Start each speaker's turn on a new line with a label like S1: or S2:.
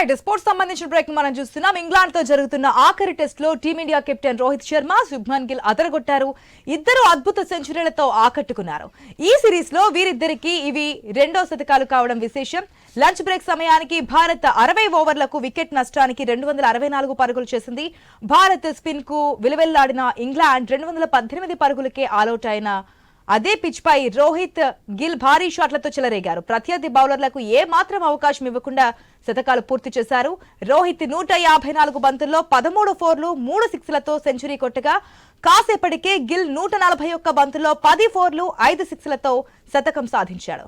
S1: Right sports సంబంధించిన break మనం చూస్తున్నాం. ఇంగ్లాండ్ తో జరుగుతున్న ఆఖరి టెస్ట్ లో టీమిండియా కెప్టెన్ రోహిత్ శర్మ, శుభ్మన్ గిల్ అదరగొట్టారు. ఇద్దరు అద్భుత సెంచరీలతో ఆకట్టుకున్నారు. ఈ సిరీస్ లో వీరిద్దరికి ఇవి రెండో శతకాలు కావడం విశేషం. లంచ్ బ్రేక్ సమయానికి భారత్ 60 ఓవర్లకు వికెట్ నష్టానికి 264 పరుగులు చేసింది. భారత్ స్పిన్ కు విలువెల్లాడిన ఇంగ్లాండ్ 218 పరుగులకే ఆలౌట్ అయిన అదే పిచ్ పై రోహిత్ గిల్ భారీ షాట్లతో చెలరేగారు. ప్రత్యర్థి బౌలర్లకు ఏ మాత్రం అవకాశం ఇవ్వకుండా శతకాలు పూర్తి చేశారు. రోహిత్ 154 బంతుల్లో 13 ఫోర్లు 3 సిక్స్లతో సెంచరీ కొట్టగా, కాసేపటికే గిల్ 141 బంతుల్లో 10 ఫోర్లు 5 సిక్స్లతో శతకం సాధించాడు.